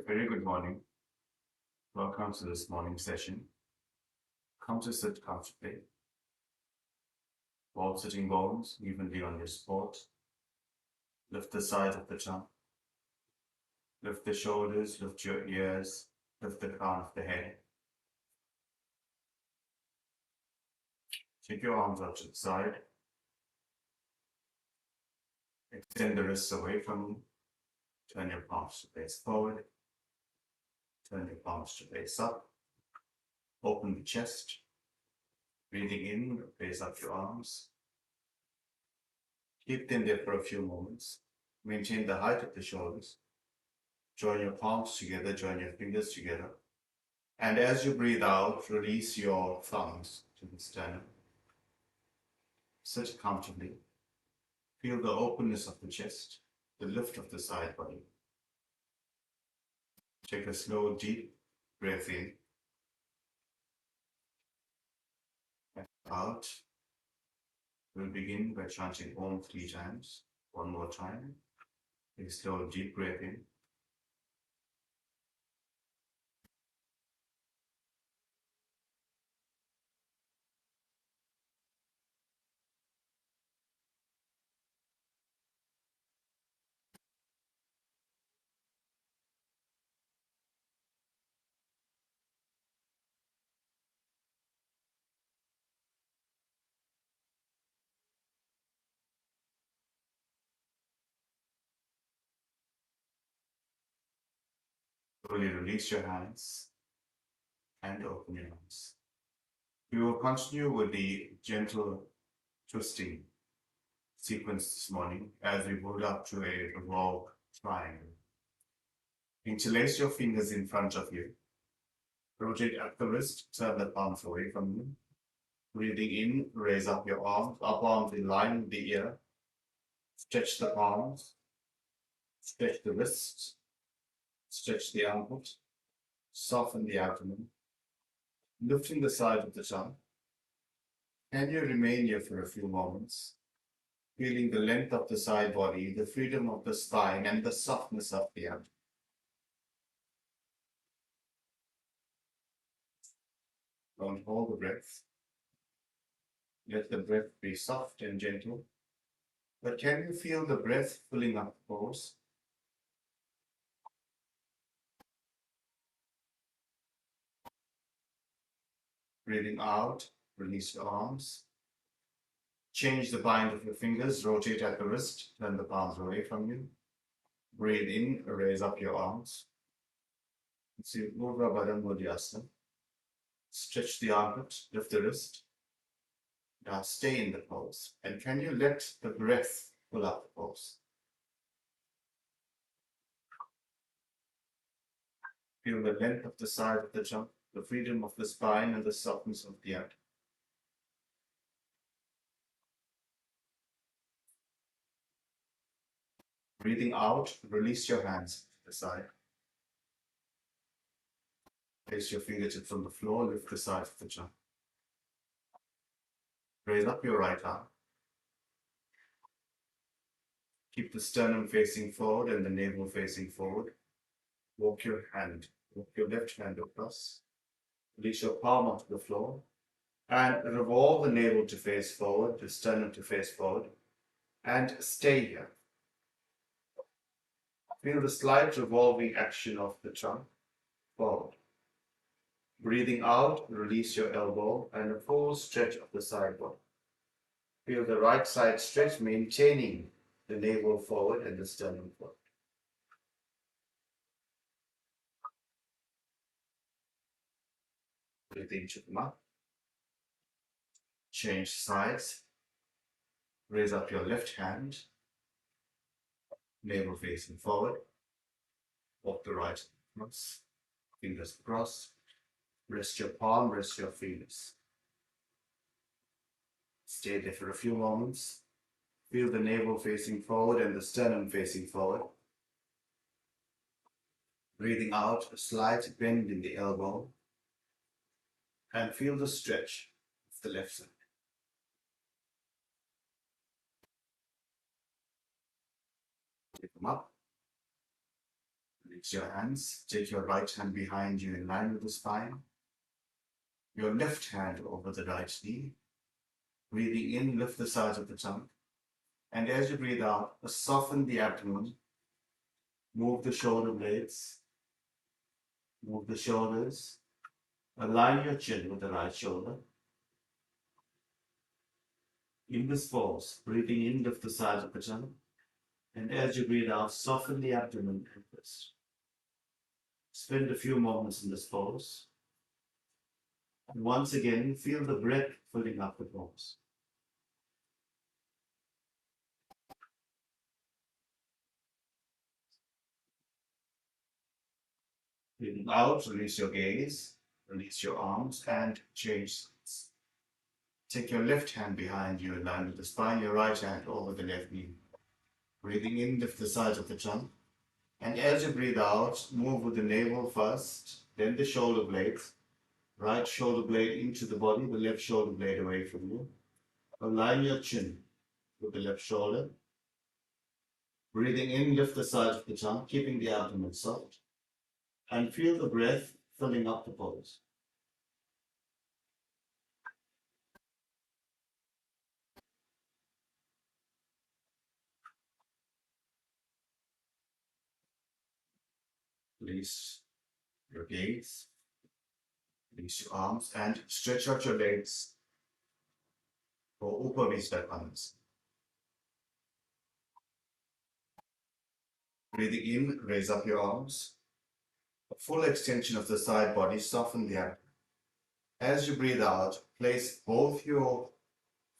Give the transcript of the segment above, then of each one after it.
A very good morning. Welcome to this morning session. Come to sit comfortably. All sitting bones evenly on your support. Lift the sides of the tongue. Lift the shoulders, lift your ears, lift the crown of the head. Take your arms out to the side. Extend the wrists away from you. Turn your palms to face forward. Turn your palms to face up. Open the chest. Breathing in, raise up your arms. Keep them there for a few moments. Maintain the height of the shoulders. Join your palms together, join your fingers together. And as you breathe out, release your thumbs to the sternum. Sit comfortably. Feel the openness of the chest, the lift of the side body. Take a slow, deep breath in and out. We'll begin by chanting Om 3 times. One more time. Take a slow, deep breath in. Slowly release your hands and open your arms. We will continue with the gentle twisting sequence this morning as we build up to a revolve triangle. Interlace your fingers in front of you. Rotate at the wrist, turn the palms away from you. Breathing in, raise up your arms, up arms in line with the ear. Stretch the palms, stretch the wrists, stretch the armpit, soften the abdomen, lifting the side of the tongue. Can you remain here for a few moments, feeling the length of the side body, the freedom of the spine, and the softness of the abdomen? Don't hold the breath. Let the breath be soft and gentle. But can you feel the breath filling up the pores? Breathing out, release your arms. Change the bind of your fingers, rotate at the wrist, turn the palms away from you. Breathe in, raise up your arms. See Urdhva Badan Mudhyasana. Stretch the armpit, lift the wrist. Now stay in the pose. And can you let the breath pull up the pose? Feel the length of the side of the jump, the freedom of the spine, and the softness of the abdomen. Breathing out, release your hands to the side. Place your fingertips on the floor, lift the side of the jump. Raise up your right arm. Keep the sternum facing forward and the navel facing forward. Walk your left hand across. Release your palm onto the floor. And revolve the navel to face forward, the sternum to face forward. And stay here. Feel the slight revolving action of the trunk forward. Breathing out, release your elbow and a full stretch of the side body. Feel the right side stretch, maintaining the navel forward and the sternum forward. Breathe in, chin up. Change sides. Raise up your left hand. Navel facing forward. Walk the right across. Fingers crossed. Rest your palm, rest your fingers. Stay there for a few moments. Feel the navel facing forward and the sternum facing forward. Breathing out, a slight bend in the elbow. And feel the stretch of the left side. Take them up. Release your hands. Take your right hand behind you in line with the spine. Your left hand over the right knee. Breathing in, lift the sides of the tongue. And as you breathe out, soften the abdomen. Move the shoulder blades. Move the shoulders. Align your chin with the right shoulder. In this pose, breathing in, lift the sides of the tongue. And as you breathe out, soften the abdomen and twist. Spend a few moments in this pose. And once again, feel the breath filling up the pose. Breathing out, release your gaze, release your arms, and change sides. Take your left hand behind you in line with the spine, your right hand over the left knee. Breathing in, lift the sides of the tongue. And as you breathe out, move with the navel first, then the shoulder blades. Right shoulder blade into the body, the left shoulder blade away from you. Align your chin with the left shoulder. Breathing in, lift the sides of the tongue, keeping the abdomen soft. And feel the breath filling up the pose. Release your gaze, release your arms, and stretch out your legs for Upavisthakonas. Breathing in, raise up your arms. A full extension of the side body, soften the abdomen. As you breathe out, place both your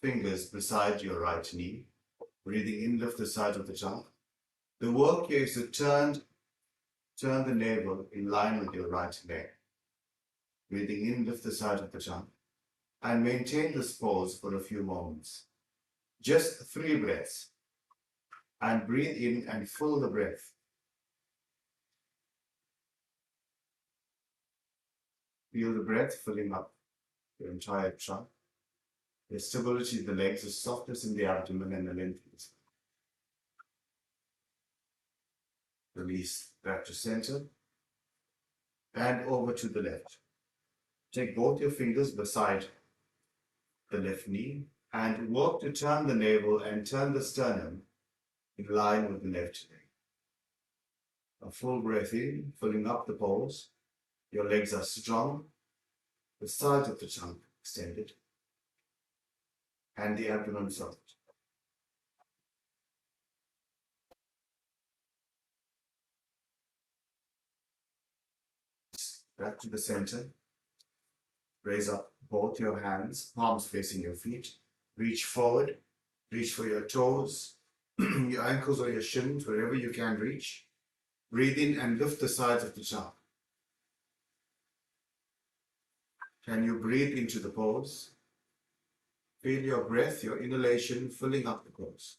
fingers beside your right knee. Breathing in, lift the side of the tongue. The work here is to turn the navel in line with your right leg. Breathing in, lift the side of the tongue. And maintain this pose for a few moments. Just 3 breaths. And breathe in and fill the breath. Feel the breath filling up your entire trunk. The stability of the legs, the softness in the abdomen, and the length of the spine. Release back to center and over to the left. Take both your fingers beside the left knee and work to turn the navel and turn the sternum in line with the left leg. A full breath in, filling up the pose. Your legs are strong, the sides of the trunk extended, and the abdomen soft. Back to the center. Raise up both your hands, palms facing your feet. Reach forward, reach for your toes, your ankles or your shins, wherever you can reach. Breathe in and lift the sides of the trunk. Can you breathe into the pose? Feel your breath, your inhalation filling up the pose.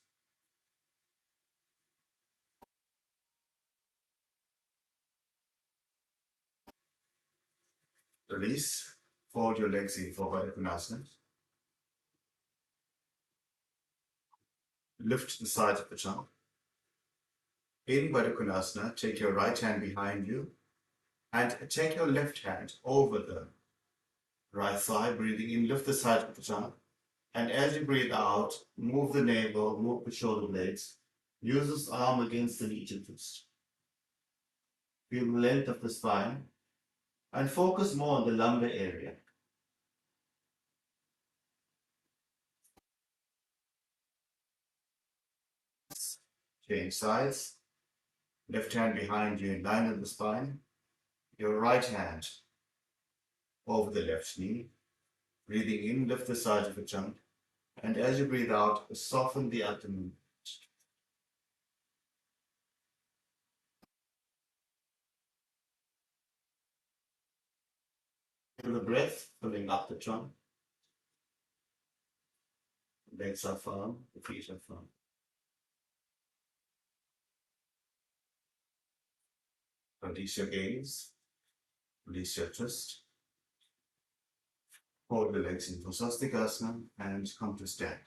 Release. Fold your legs in for Baddha Konasana. Lift the sides of the trunk. In Baddha Konasana, take your right hand behind you and take your left hand over the right thigh. Breathing in, lift the side of the trunk. And as you breathe out, move the navel, move the shoulder blades. Use this arm against the knee to twist. Feel the length of the spine and focus more on the lumbar area. Change sides. Left hand behind you in line with the spine. Your right hand over the left knee. Breathing in, lift the sides of the trunk. And as you breathe out, soften the abdomen. Feel the breath filling up the trunk. Legs are firm, the feet are firm. Release your gaze. Release your twist. Hold the legs into Swastikasana and come to stand.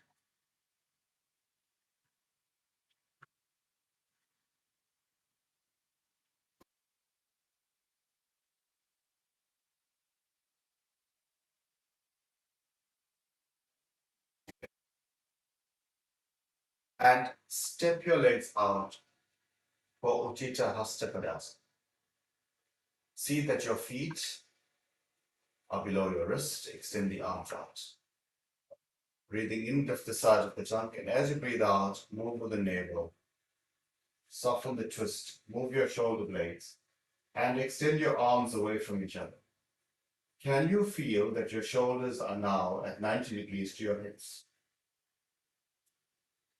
and step your legs out for Utthita Hasta Padasana. See that your feet are below your wrist. Extend the arms out. Breathing in, lift the side of the trunk, and as you breathe out, move with the navel. Soften the twist, move your shoulder blades, and extend your arms away from each other. Can you feel that your shoulders are now at 90 degrees to your hips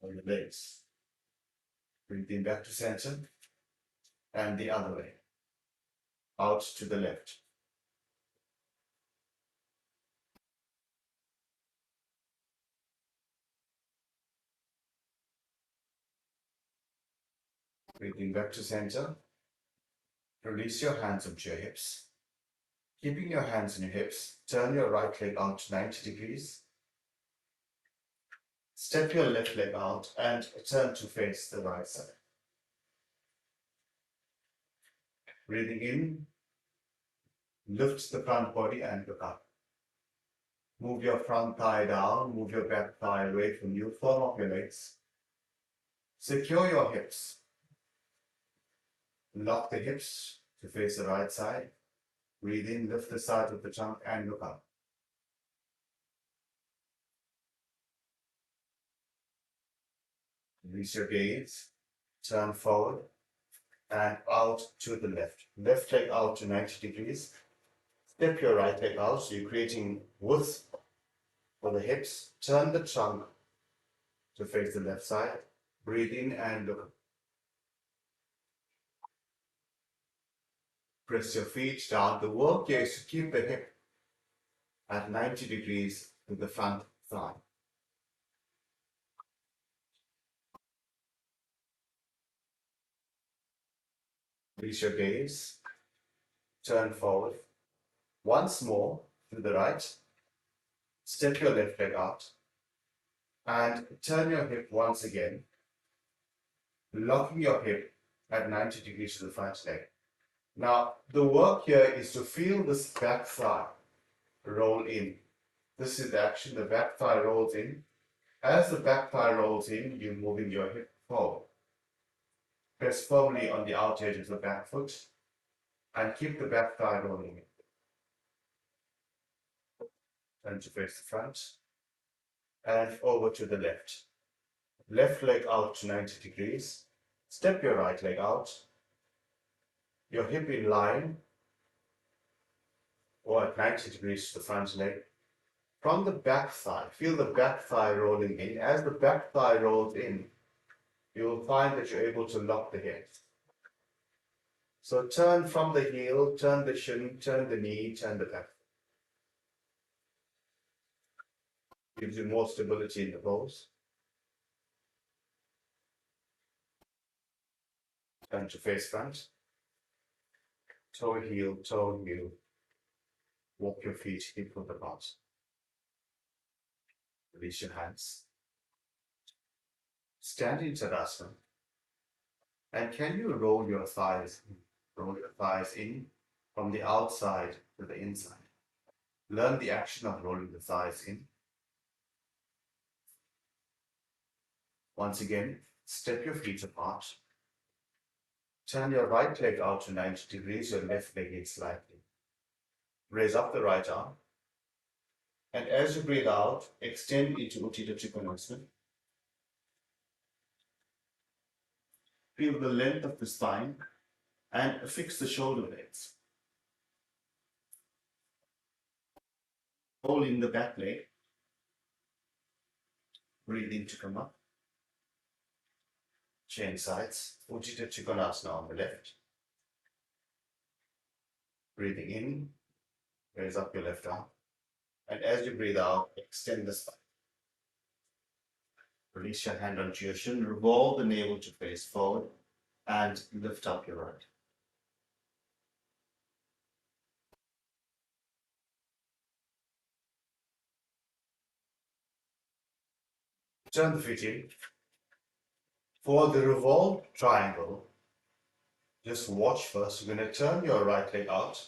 or your legs? Breathing back to center and the other way, out to the left. Breathing back to center. Release your hands onto your hips. Keeping your hands on your hips, turn your right leg out to 90 degrees. Step your left leg out and turn to face the right side. Breathing in, lift the front body and look up. Move your front thigh down, move your back thigh away from you, firm up your legs. Secure your hips. Lock the hips to face the right side. Breathe in, lift the side of the trunk and look up. Release your gaze, turn forward and out to the left. Left leg out to 90 degrees. Step your right leg out, so you're creating width for the hips. Turn the trunk to face the left side. Breathe in and look up. Press your feet down. The work here is to keep the hip at 90 degrees to the front thigh. Release your gaze. Turn forward. Once more to the right. Step your left leg out. And turn your hip once again. Locking your hip at 90 degrees to the front leg. Now, the work here is to feel this back thigh roll in. This is the action. The back thigh rolls in. As the back thigh rolls in, you're moving your hip forward. Press firmly on the out edge of the back foot and keep the back thigh rolling in. Turn to face the front and over to the left. Left leg out to 90 degrees. Step your right leg out. Your hip in line or at 90 degrees to the front leg. From the back thigh, feel the back thigh rolling in. As the back thigh rolls in, you will find that you're able to lock the hips. So turn from the heel, turn the shin, turn the knee, turn the back. Gives you more stability in the pose. Turn to face front. Toe heel, toe heel. Walk your feet hip width apart. Release your hands. Stand in Tadasana. And can you roll your thighs in? Roll your thighs in from the outside to the inside. Learn the action of rolling the thighs in. Once again, step your feet apart. Turn your right leg out to 90 degrees, your left leg in slightly. Raise up the right arm. And as you breathe out, extend into Utthita Trikonasana. Feel the length of the spine and fix the shoulder blades. Roll in the back leg. Breathe in to come up. Change sides. Utthita Trikonasana on the left. Breathing in, raise up your left arm. And as you breathe out, extend the spine. Release your hand onto your shin. Revolve the navel to face forward and lift up your right. Turn the feet in. For the revolved triangle, just watch first. You're going to turn your right leg out.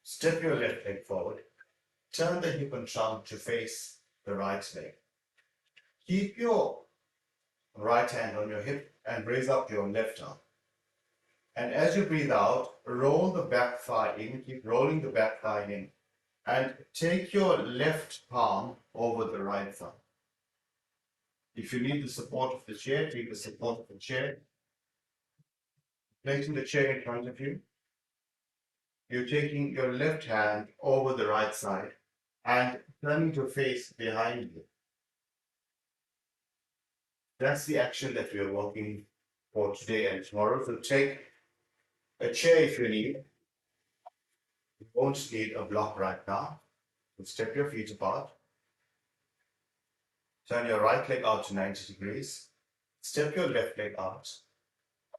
Step your left leg forward. Turn the hip and trunk to face the right leg. Keep your right hand on your hip and raise up your left arm. And as you breathe out, roll the back thigh in, keep rolling the back thigh in, and take your left palm over the right thigh. If you need the support of the chair, take the support of the chair. Placing the chair in front of you, you're taking your left hand over the right side and turning your face behind you. That's the action that we are working for today and tomorrow. So take a chair if you need. You won't need a block right now. So step your feet apart. Turn your right leg out to 90 degrees. Step your left leg out.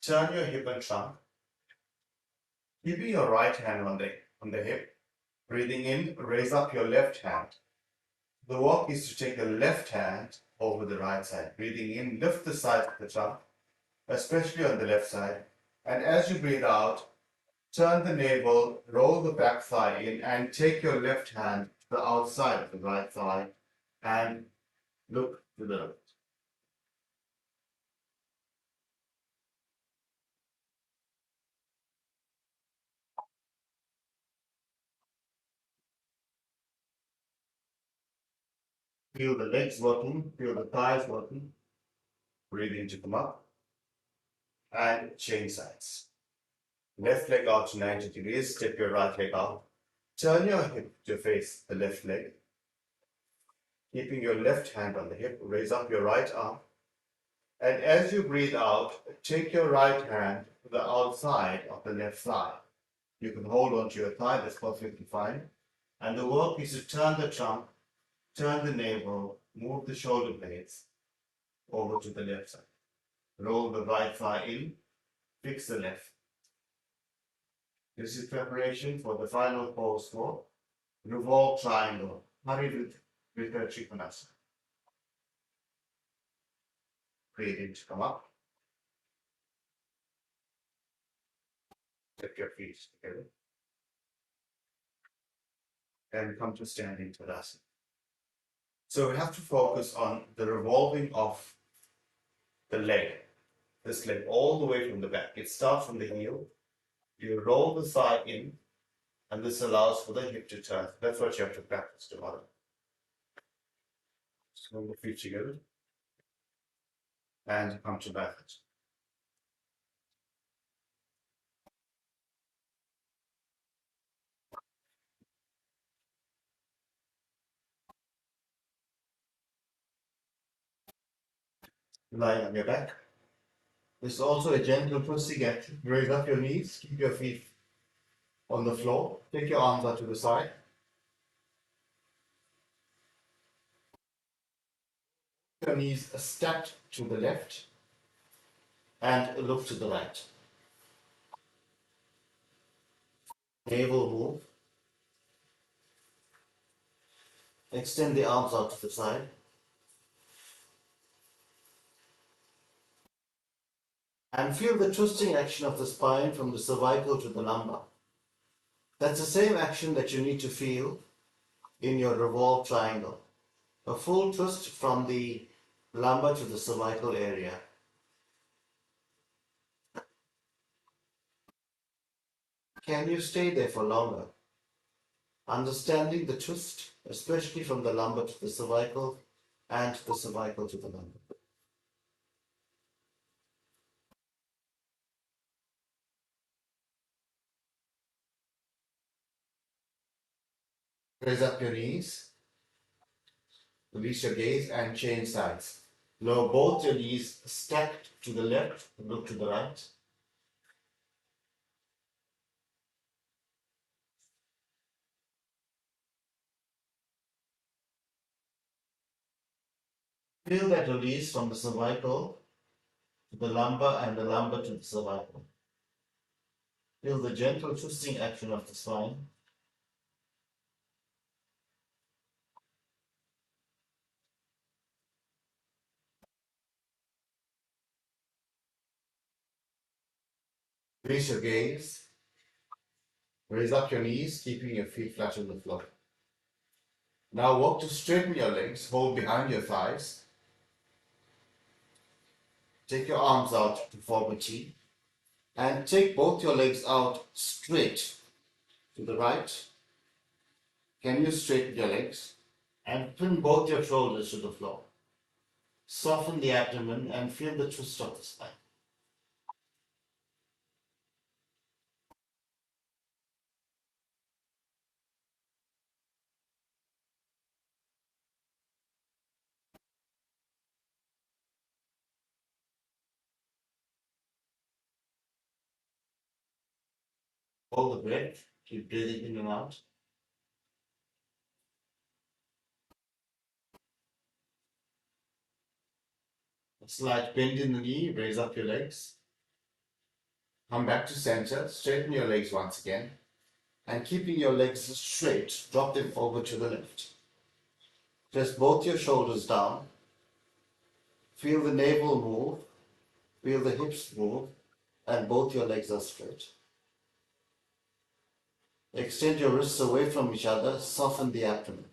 Turn your hip and trunk. Keeping your right hand on the hip. Breathing in, raise up your left hand. The work is to take the left hand over the right side. Breathing in, lift the side of the trunk, especially on the left side. And as you breathe out, turn the navel, roll the back thigh in, and take your left hand to the outside of the right thigh and look to the left. Feel the legs working, feel the thighs working. Breathe in to come up and change sides. Left leg out to 90 degrees, step your right leg out. Turn your hip to face the left leg. Keeping your left hand on the hip, raise up your right arm. And as you breathe out, take your right hand to the outside of the left thigh. You can hold onto your thigh, that's perfectly fine. And the work is to turn the trunk, turn the navel, move the shoulder blades over to the left side. Roll the right thigh in, fix the left. This is preparation for the final pose for revolve triangle, Parivritta Trikonasana. Breathe in to come up. Step your feet together. And come to standing Tadasana. So we have to focus on the revolving of the leg, this leg all the way from the back. It starts from the heel, you roll the thigh in, and this allows for the hip to turn. That's what you have to practice tomorrow. So hold the feet together and come to back. Lying on your back. This is also a gentle twisting action. Raise up your knees, keep your feet on the floor, take your arms out to the side. Your knees stacked to the left and look to the right. Navel move. Extend the arms out to the side. And feel the twisting action of the spine from the cervical to the lumbar. That's the same action that you need to feel in your revolve triangle. A full twist from the lumbar to the cervical area. Can you stay there for longer? Understanding the twist, especially from the lumbar to the cervical and the cervical to the lumbar. Raise up your knees, release your gaze and change sides. Lower both your knees stacked to the left, look to the right. Feel that release from the cervical to the lumbar and the lumbar to the cervical. Feel the gentle twisting action of the spine. Raise your gaze. Raise up your knees, keeping your feet flat on the floor. Now walk to straighten your legs, hold behind your thighs. Take your arms out to forward T and take both your legs out straight to the right. Can you straighten your legs and pin both your shoulders to the floor? Soften the abdomen and feel the twist of the spine. Hold the breath, keep breathing in and out. A slight bend in the knee, raise up your legs. Come back to center, straighten your legs once again, and keeping your legs straight, drop them over to the left. Press both your shoulders down. Feel the navel move, feel the hips move, and both your legs are straight. Extend your wrists away from each other, soften the abdomen.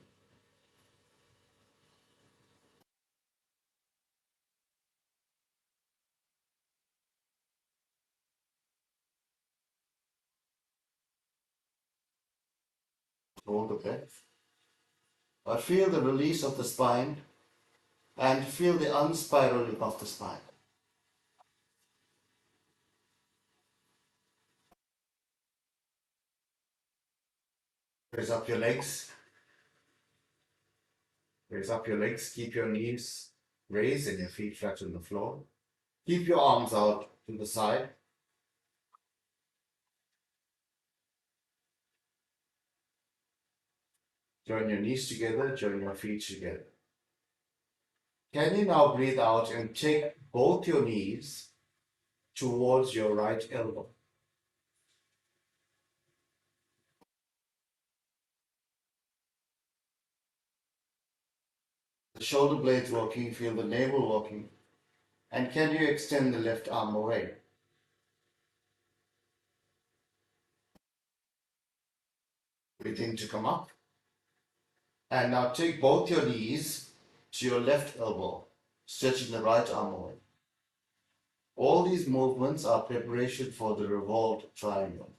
Hold the breath. Or feel the release of the spine and feel the unspiraling of the spine. Raise up your legs. Raise up your legs. Keep your knees raised and your feet flat on the floor. Keep your arms out to the side. Join your knees together, join your feet together. Can you now breathe out and take both your knees towards your right elbow? The shoulder blades working, feel the navel working. And can you extend the left arm away? Breathe in to come up. And now take both your knees to your left elbow, stretching the right arm away. All these movements are preparation for the revolved triangle.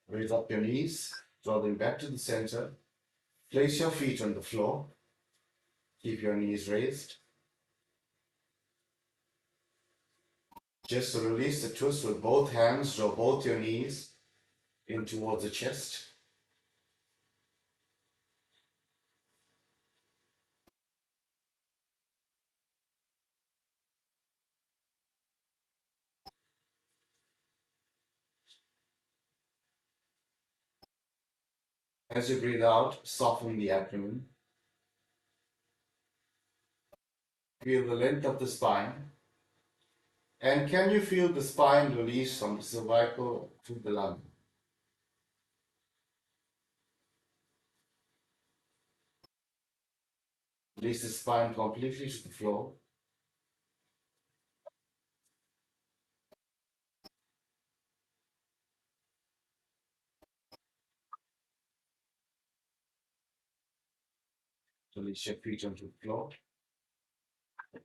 Raise up your knees, draw them back to the center. Place your feet on the floor. Keep your knees raised. Just to release the twist with both hands, draw both your knees in towards the chest. As you breathe out, soften the abdomen. Feel the length of the spine. And can you feel the spine release from the cervical to the lung? Release the spine completely to the floor. Release your feet onto the floor.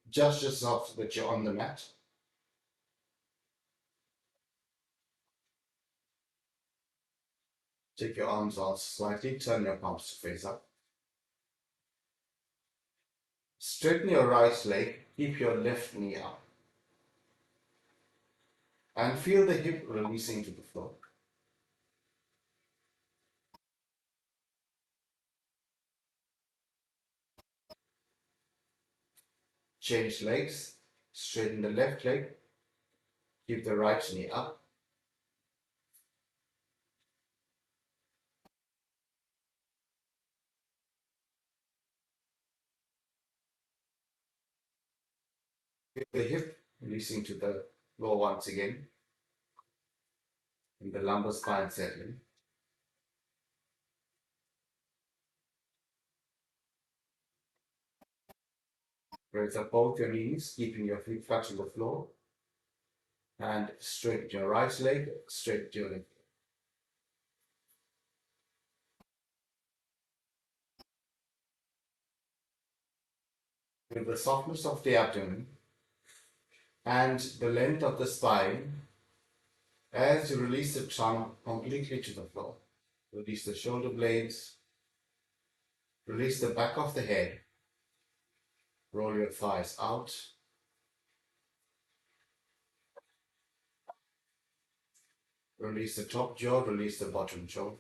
Just yourself so that you're on the mat. Take your arms out slightly, turn your palms to face up. Straighten your right leg, keep your left knee up. And feel the hip releasing to the floor. Change legs, straighten the left leg, keep the right knee up. Feel the hip releasing to the floor once again. And the lumbar spine settling. Raise up both your knees, keeping your feet flat on the floor. And straighten your right leg, straighten your left leg. with the softness of the abdomen and the length of the spine as you release the trunk completely to the floor. Release the shoulder blades, release the back of the head, roll your thighs out, release the top jaw, release the bottom jaw.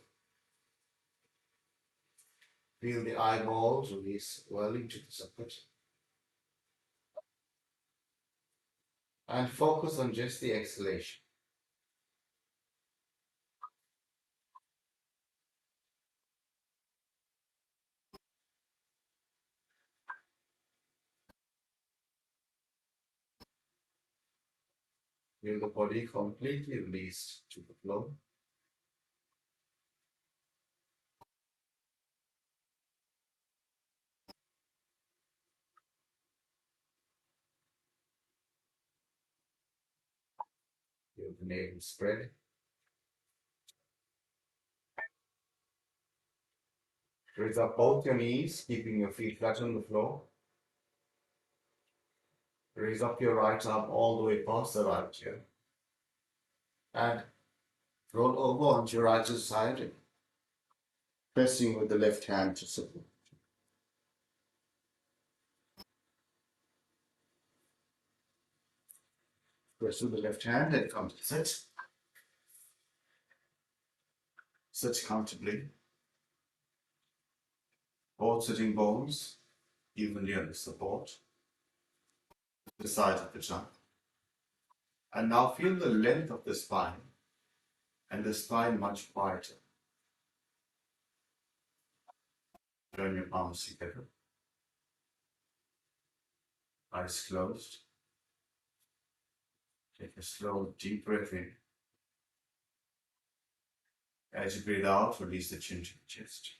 Feel the eyeballs release well into the socket. And focus on just the exhalation. Feel the body completely released to the floor. Feel the navel spread. Raise up both your knees, keeping your feet flat on the floor. Raise up your right arm all the way past the right ear. And roll over onto your right side, pressing with the left hand to support. Press with the left hand and come to sit. Sit comfortably. Both sitting bones evenly under support. The sides of the trunk. And now feel the length of the spine and the spine much wider. Turn your palms together. Eyes closed. Take a slow, deep breath in. As you breathe out, release the chin to the chest.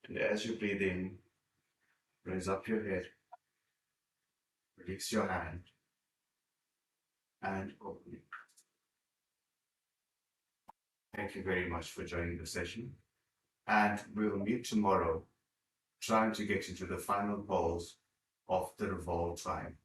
And as you breathe in, raise up your head, release your hand, and open it. Thank you very much for joining the session. And we'll meet tomorrow trying to get into the final pose of the revolved triangle.